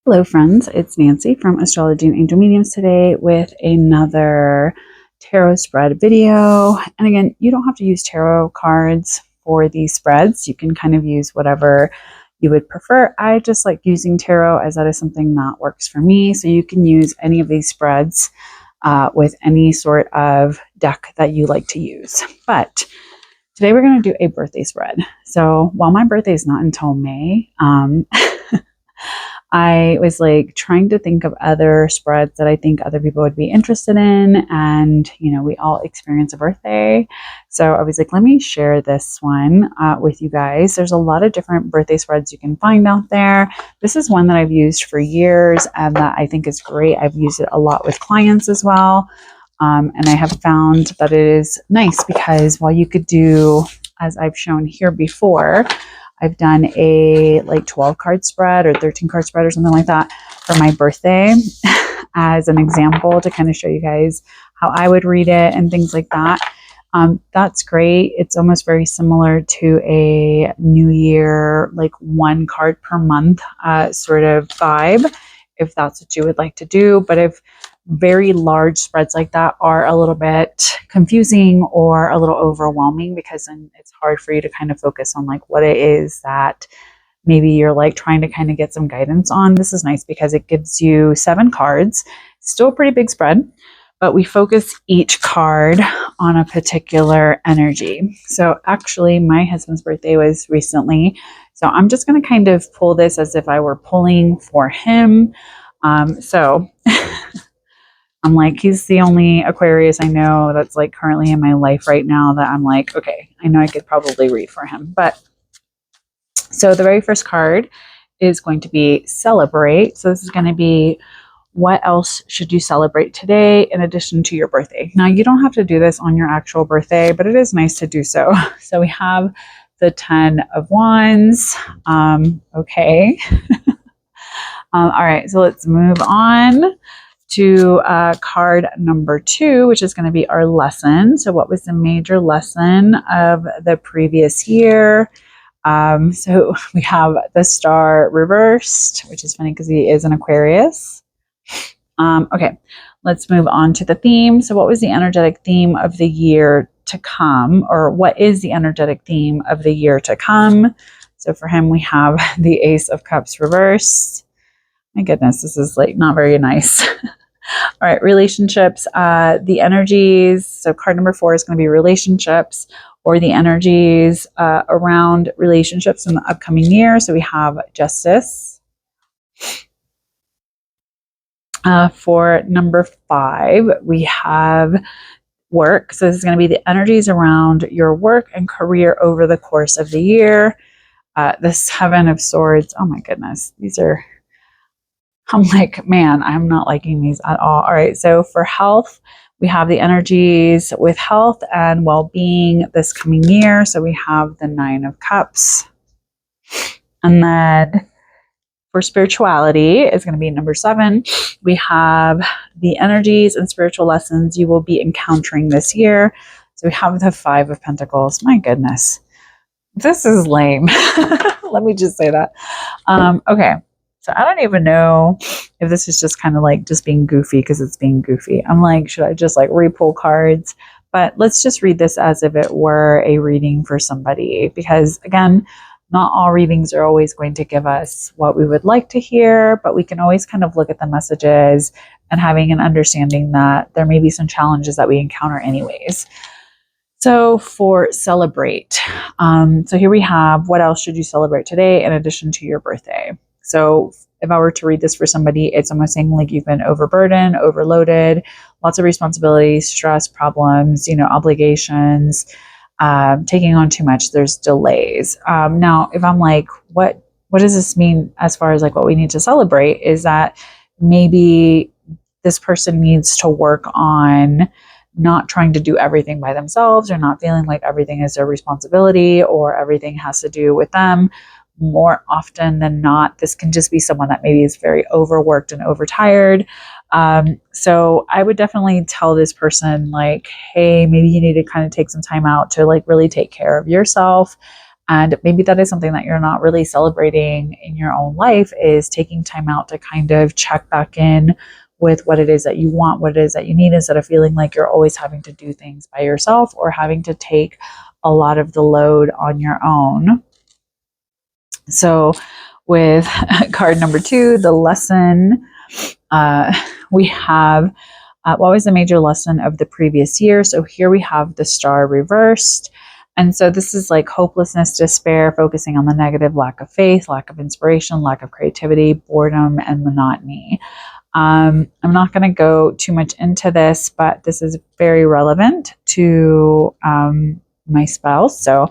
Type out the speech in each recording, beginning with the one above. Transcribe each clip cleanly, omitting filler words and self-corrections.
Hello friends, it's Nancy from Astrology and Angel Mediums today with another tarot spread video. And again, you don't have to use tarot cards for these spreads. You can kind of use whatever you would prefer. I just like using tarot as that is something that works for me. So you can use any of these spreads with any sort of deck that you like to use. But today we're going to do a birthday spread. So while my birthday is not until May, I was like trying to think of other spreads that I think other people would be interested in. And, you know, we all experience a birthday. So I was like, let me share this one with you guys. There's a lot of different birthday spreads you can find out there. This is one that I've used for years and that I think is great. I've used it a lot with clients as well. And I have found that it is nice because while you could do, as I've shown here before, I've done a like 12 card spread or 13 card spread or something like that for my birthday as an example to kind of show you guys how I would read it and things like that. That's great. It's almost very similar to a New Year, like one card per month sort of vibe, if that's what you would like to do. But if very large spreads like that are a little bit confusing or a little overwhelming, because then it's hard for you to kind of focus on like what it is that maybe you're like trying to kind of get some guidance on. This is nice because it gives you 7 cards, still a pretty big spread, but we focus each card on a particular energy. So actually my husband's birthday was recently, so I'm just going to kind of pull this as if I were pulling for him. So I'm like, he's the only Aquarius I know that's like currently in my life right now that I'm like, okay, I know I could probably read for him. But so the very first card is going to be celebrate. So this is going to be what else should you celebrate today in addition to your birthday? Now, you don't have to do this on your actual birthday, but it is nice to do so. So we have the 10 of Wands. Okay. All right, so let's move on to card number 2, which is going to be our lesson. So what was the major lesson of the previous year? So we have the star reversed, which is funny because he is an Aquarius. Okay, let's move on to the theme. So what was the energetic theme of the year to come? Or what is the energetic theme of the year to come? So for him, we have the Ace of Cups reversed. My goodness, this is like not very nice. All right, relationships, the energies. So card number 4 is going to be relationships or the energies around relationships in the upcoming year. So we have justice. For number 5, we have work. So this is going to be the energies around your work and career over the course of the year. The 7 of Swords. Oh my goodness, these are... I'm like, man, I'm not liking these at all. All right, so for health, we have the energies with health and well-being this coming year. So we have the 9 of Cups. And then for spirituality, it's going to be number 7. We have the energies and spiritual lessons you will be encountering this year. So we have the 5 of Pentacles. My goodness, this is lame. Let me just say that. Okay. So I don't even know if this is just kind of like just being goofy because it's being goofy. I'm like, should I just like re-pull cards? But let's just read this as if it were a reading for somebody, because again, not all readings are always going to give us what we would like to hear, but we can always kind of look at the messages and having an understanding that there may be some challenges that we encounter anyways. So for celebrate, so here we have, what else should you celebrate today in addition to your birthday? So if I were to read this for somebody, it's almost saying like you've been overburdened, overloaded, lots of responsibilities, stress, problems, you know, obligations, taking on too much, there's delays. Now, if I'm like, what does this mean as far as like what we need to celebrate is that maybe this person needs to work on not trying to do everything by themselves or not feeling like everything is their responsibility or everything has to do with them. More often than not, this can just be someone that maybe is very overworked and overtired. So I would definitely tell this person like, hey, maybe you need to kind of take some time out to like really take care of yourself And maybe that is something that you're not really celebrating in your own life, is taking time out to kind of check back in with what it is that you want, what it is that you need, instead of feeling like you're always having to do things by yourself or having to take a lot of the load on your own. So with card number 2, the lesson, we have what was the major lesson of the previous year? So here we have the star reversed. And so this is like hopelessness, despair, focusing on the negative, lack of faith, lack of inspiration, lack of creativity, boredom, and monotony. I'm not going to go too much into this, but this is very relevant to my spouse. So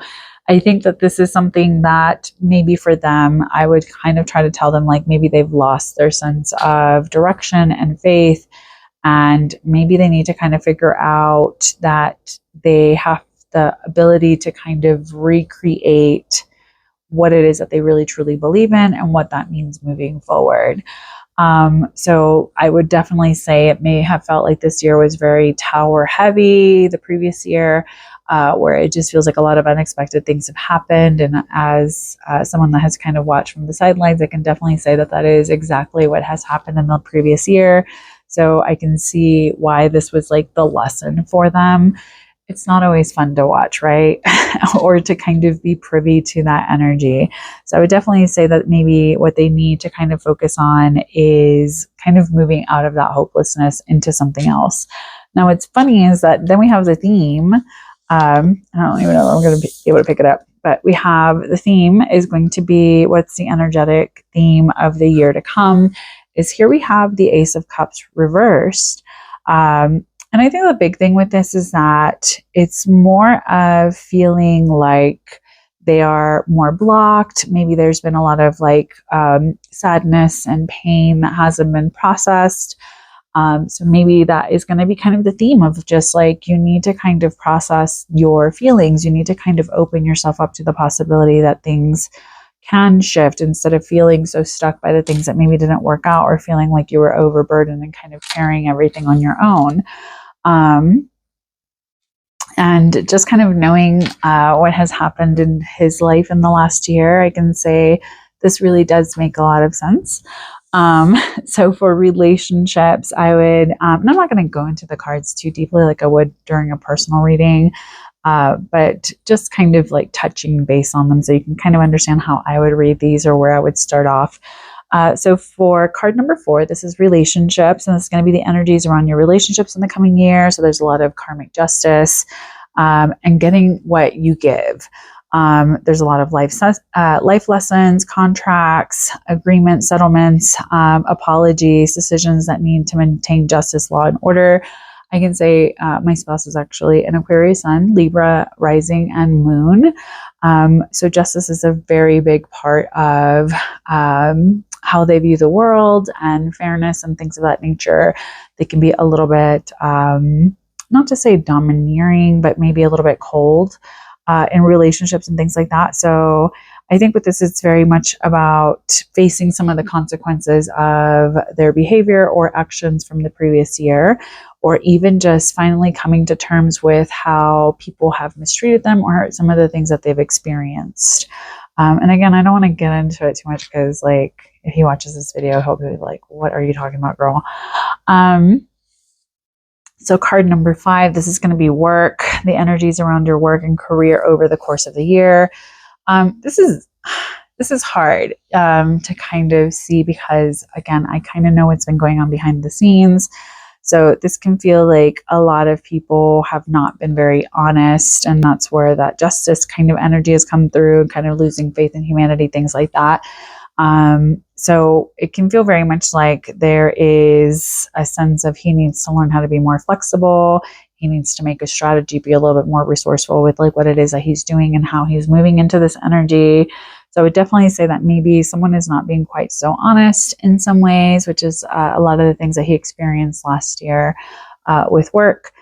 I think that this is something that maybe for them, I would kind of try to tell them, like, maybe they've lost their sense of direction and faith, and maybe they need to kind of figure out that they have the ability to kind of recreate what it is that they really truly believe in and what that means moving forward. So I would definitely say it may have felt like this year was very tower heavy the previous year, where it just feels like a lot of unexpected things have happened. And as someone that has kind of watched from the sidelines, I can definitely say that that is exactly what has happened in the previous year. So I can see why this was like the lesson for them. It's not always fun to watch, right? Or to kind of be privy to that energy. So I would definitely say that maybe what they need to kind of focus on is kind of moving out of that hopelessness into something else. Now, what's funny is that then we have the theme. I don't even know if I'm going to be able to pick it up, but we have the theme is going to be, what's the energetic theme of the year to come? Is here we have the Ace of Cups reversed. And I think the big thing with this is that it's more of feeling like they are more blocked. Maybe there's been a lot of like sadness and pain that hasn't been processed. So maybe that is going to be kind of the theme of just like, you need to kind of process your feelings. You need to kind of open yourself up to the possibility that things can shift, instead of feeling so stuck by the things that maybe didn't work out, or feeling like you were overburdened and kind of carrying everything on your own. And just kind of knowing what has happened in his life in the last year, I can say this really does make a lot of sense. So for relationships, I would, and I'm not going to go into the cards too deeply like I would during a personal reading, but just kind of like touching base on them so you can kind of understand how I would read these or where I would start off. So for card number 4, this is relationships, and it's going to be the energies around your relationships in the coming year. So there's a lot of karmic justice, and getting what you give. There's a lot of life lessons, contracts, agreements, settlements, apologies, decisions that need to maintain justice, law, and order. I can say my spouse is actually an Aquarius sun, Libra rising, and moon. So justice is a very big part of how they view the world, and fairness and things of that nature. They can be a little bit, not to say domineering, but maybe a little bit cold in relationships and things like that. So I think with this, it's very much about facing some of the consequences of their behavior or actions from the previous year, or even just finally coming to terms with how people have mistreated them or some of the things that they've experienced. And again, I don't want to get into it too much, because like if he watches this video, he'll be like, what are you talking about, girl? So card number 5, this is going to be work, the energies around your work and career over the course of the year. This is hard to kind of see, because again, I kind of know what's been going on behind the scenes. So this can feel like a lot of people have not been very honest, and that's where that justice kind of energy has come through, kind of losing faith in humanity, things like that. So it can feel very much like there is a sense of he needs to learn how to be more flexible. He needs to make a strategy, be a little bit more resourceful with like what it is that he's doing and how he's moving into this energy. So I would definitely say that maybe someone is not being quite so honest in some ways, which is a lot of the things that he experienced last year with work.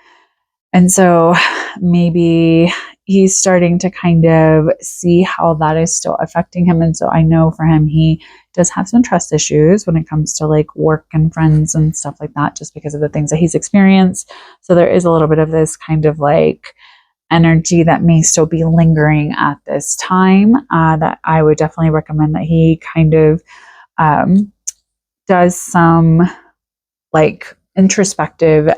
And so maybe he's starting to kind of see how that is still affecting him. And so I know for him, he does have some trust issues when it comes to like work and friends and stuff like that, just because of the things that he's experienced. So there is a little bit of this kind of like energy that may still be lingering at this time, that I would definitely recommend that he kind of does some like introspective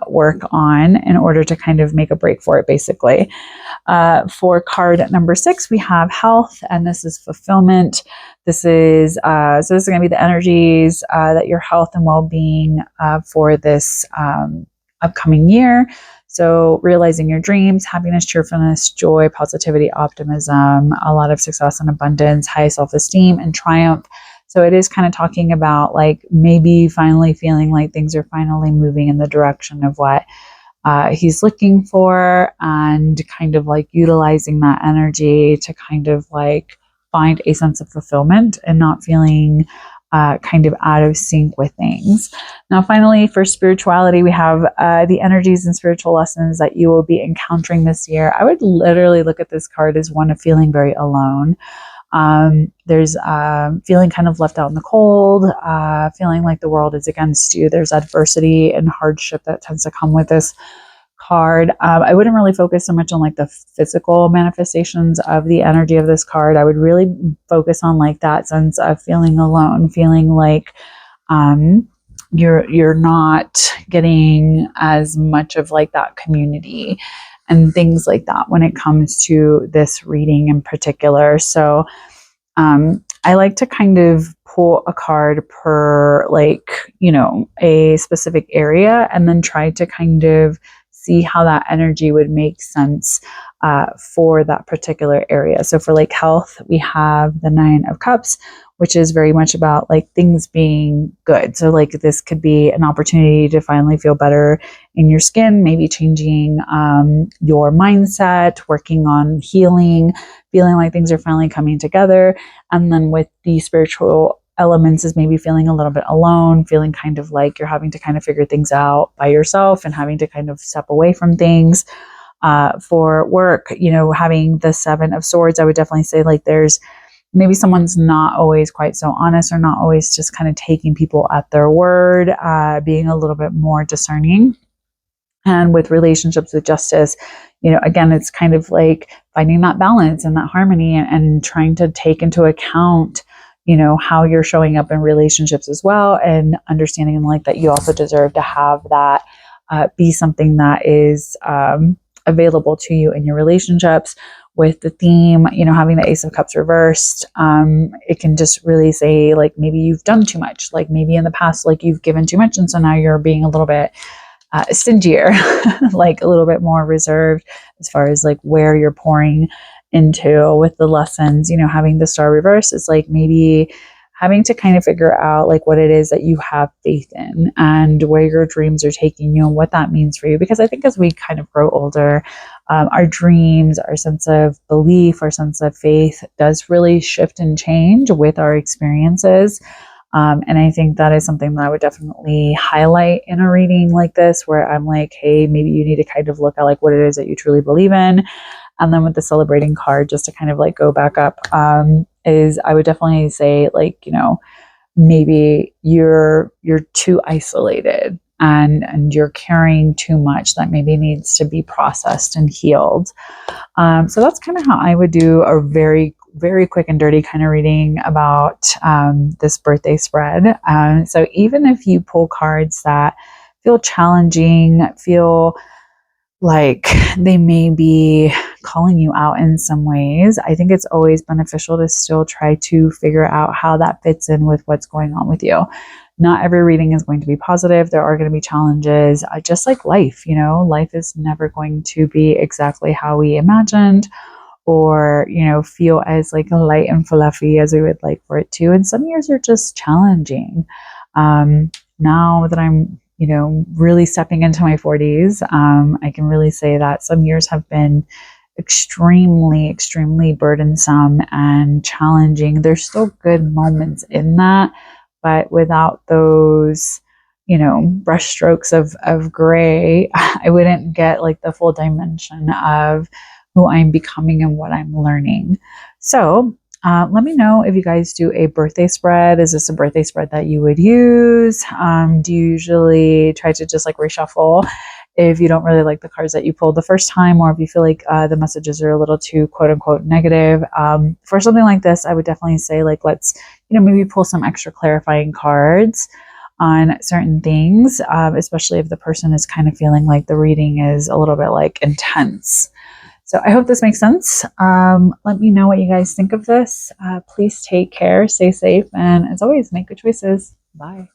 work on in order to kind of make a break for it, basically. For card number 6, we have health, and this is fulfillment. This is so this is going to be the energies that your health and well-being for this upcoming year. So realizing your dreams, happiness, cheerfulness, joy, positivity, optimism, a lot of success and abundance, high self-esteem, and triumph. So it is kind of talking about like maybe finally feeling like things are finally moving in the direction of what he's looking for, and kind of like utilizing that energy to kind of like find a sense of fulfillment and not feeling kind of out of sync with things. Now, finally, for spirituality, we have the energies and spiritual lessons that you will be encountering this year. I would literally look at this card as one of feeling very alone. There's feeling kind of left out in the cold, feeling like the world is against you. There's adversity and hardship that tends to come with this card. I wouldn't really focus so much on like the physical manifestations of the energy of this card. I would really focus on like that sense of feeling alone, feeling like you're not getting as much of like that community and things like that when it comes to this reading in particular. So I like to kind of pull a card per like, a specific area, and then try to kind of see how that energy would make sense for that particular area. So for like health, we have the 9 of Cups, which is very much about like things being good. So like this could be an opportunity to finally feel better in your skin, maybe changing your mindset, working on healing, feeling like things are finally coming together. And then with the spiritual elements is maybe feeling a little bit alone, feeling kind of like you're having to kind of figure things out by yourself and having to kind of step away from things. For work, having the 7 of Swords, I would definitely say like there's maybe someone's not always quite so honest, or not always just kind of taking people at their word, being a little bit more discerning. And with relationships, with justice, again, it's kind of like finding that balance and that harmony, and trying to take into account how you're showing up in relationships as well, and understanding like that you also deserve to have that be something that is available to you in your relationships. With the theme, having the Ace of Cups reversed, it can just really say like maybe you've done too much, like maybe in the past like you've given too much, and so now you're being a little bit stingier, like a little bit more reserved as far as like where you're pouring into. With the lessons, having the Star reverse is like maybe having to kind of figure out like what it is that you have faith in, and where your dreams are taking you, and what that means for you. Because I think as we kind of grow older, our dreams, our sense of belief, our sense of faith does really shift and change with our experiences. And I think that is something that I would definitely highlight in a reading like this, where I'm like, hey, maybe you need to kind of look at like what it is that you truly believe in. And then with the celebrating card, just to kind of like go back up, is I would definitely say like, maybe you're too isolated, and you're carrying too much that maybe needs to be processed and healed. So that's kind of how I would do a very, very quick and dirty kind of reading about this birthday spread. So even if you pull cards that feel challenging, feel like they may be calling you out in some ways, I think it's always beneficial to still try to figure out how that fits in with what's going on with you. Not every reading is going to be positive. There are going to be challenges, just like life. Life is never going to be exactly how we imagined, or feel as like light and fluffy as we would like for it to. And some years are just challenging. Now that I'm really stepping into my 40s, I can really say that some years have been extremely, extremely burdensome and challenging. There's still good moments in that, but without those, brush strokes of gray, I wouldn't get like the full dimension of who I'm becoming and what I'm learning. So let me know if you guys do a birthday spread. Is this a birthday spread that you would use? Do you usually try to just like reshuffle if you don't really like the cards that you pulled the first time, or if you feel like the messages are a little too quote unquote negative. For something like this, I would definitely say, like, let's, maybe pull some extra clarifying cards on certain things, especially if the person is kind of feeling like the reading is a little bit like intense. So I hope this makes sense. Let me know what you guys think of this. Please take care, stay safe, and as always, make good choices. Bye.